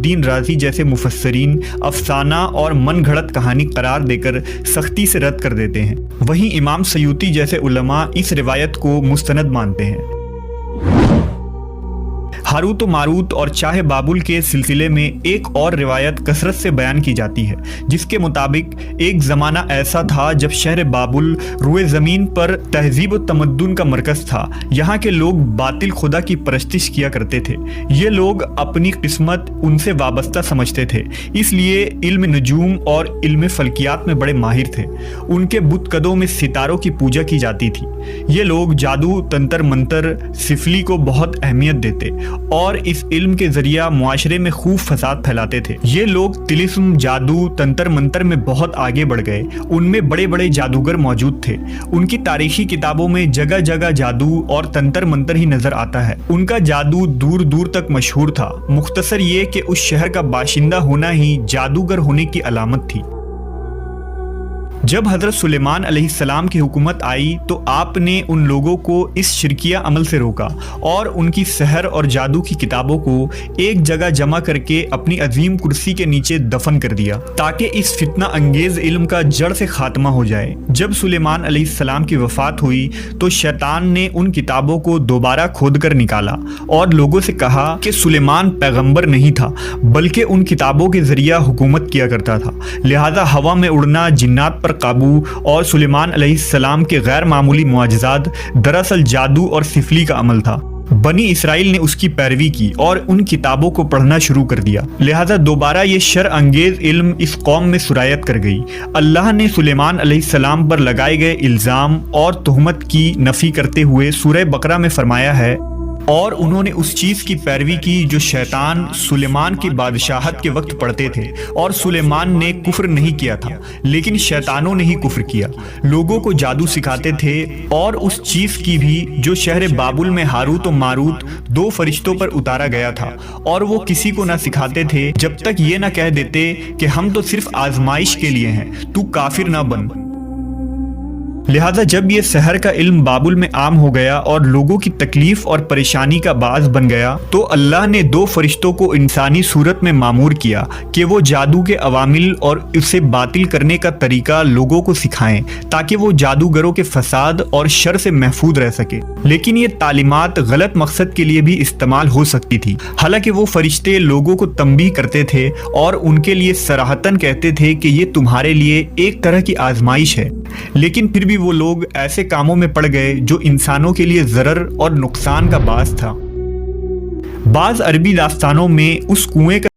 फखरुद्दीन राजी जैसे मुफस्सरीन अफसाना और मन घड़त कहानी करार देकर सख्ती से रद्द कर देते हैं। वहीं इमाम सयूती जैसे उलमा इस रिवायत को मुस्तनद मानते हैं। हारूत व मारूत और चाहे बाबुल के सिलसिले में एक और रिवायत कसरत से बयान की जाती है, जिसके मुताबिक एक ज़माना ऐसा था जब शहर बाबुल रुए ज़मीन पर तहजीब व तमद्दुन का मरकज़ था। यहाँ के लोग बातिल खुदा की परस्तिश किया करते थे। ये लोग अपनी किस्मत उनसे वाबस्ता समझते थे, इसलिए इल्म नजूम और इल्म फल्कियात में बड़े माहिर थे। उनके बुतकदों में सितारों की पूजा की जाती थी। ये लोग जादू, तंत्र मंत्र, सिफली को बहुत अहमियत देते और इस इल्म के जरिया मुआशरे में खूब फसाद फैलाते थे। ये लोग तिलिस्म, जादू, तंत्र मंत्र में बहुत आगे बढ़ गए। उनमें बड़े बड़े जादूगर मौजूद थे। उनकी तारीखी किताबों में जगह जगह जादू और तंत्र मंत्र ही नजर आता है। उनका जादू दूर दूर तक मशहूर था। मुख्तसर ये कि उस शहर का बाशिंदा होना ही जादूगर होने की अलामत थी। जब हज़रत सुलेमान अलैहिस्सलाम की हुकूमत आई तो आपने उन लोगों को इस शिरकिया अमल से रोका और उनकी सहर और जादू की किताबों को एक जगह जमा करके अपनी अजीम कुर्सी के नीचे दफन कर दिया, ताकि इस फितना अंगेज इल्म का जड़ से खात्मा हो जाए। जब सुलेमान अलैहिस्सलाम की वफ़ात हुई तो शैतान ने उन किताबों को दोबारा खोद कर निकाला और लोगों से कहा कि सुलेमान पैगम्बर नहीं था, बल्कि उन किताबों के ज़रिया हुकूमत किया करता था। लिहाजा हवा में उड़ना, जिन्नात पर काबू और सुलेमान अलैहिस्सलाम के गैर मामूली मुआजिज़ात दरअसल जादू और सिफली का अमल था। बनी इसराइल ने उसकी पैरवी की और उन किताबों को पढ़ना शुरू कर दिया। लिहाजा दोबारा ये शर अंगेज इल्म इस कौम में सुरायत कर गई। अल्लाह ने सुलेमान अलैहिस्सलाम पर लगाए गए इल्ज़ाम और तुहमत की नफ़ी करते हुए सूरह बकरा में फरमाया है, और उन्होंने उस चीज़ की पैरवी की जो शैतान सुलेमान की बादशाहत के वक्त पढ़ते थे, और सुलेमान ने कुफ्र नहीं किया था लेकिन शैतानों ने ही कुफ्र किया। लोगों को जादू सिखाते थे और उस चीज़ की भी जो शहर बाबुल में हारूत और मारूत दो फरिश्तों पर उतारा गया था, और वो किसी को ना सिखाते थे जब तक ये ना कह देते कि हम तो सिर्फ आजमाइश के लिए हैं, तू काफिर ना बन। लिहाजा जब ये सहर का इल्म बाबुल में आम हो गया और लोगों की तकलीफ और परेशानी का बाज़ बन गया, तो अल्लाह ने दो फरिश्तों को इंसानी सूरत में मामूर किया कि वो जादू के अवामिल और उसे बातिल करने का तरीका लोगों को सिखाएं, ताकि वो जादूगरों के फसाद और शर से महफूज रह सके। लेकिन ये तालीमात गलत मकसद के लिए भी इस्तेमाल हो सकती थी। हालांकि वो फरिश्ते लोगों को तंबीह करते थे और उनके लिए सराहतन कहते थे कि ये तुम्हारे लिए एक तरह की आजमाइश है, लेकिन फिर भी वो लोग ऐसे कामों में पड़ गए जो इंसानों के लिए ज़रर और नुकसान का बास था। बाज़ अरबी दास्तानों में उस कुएं का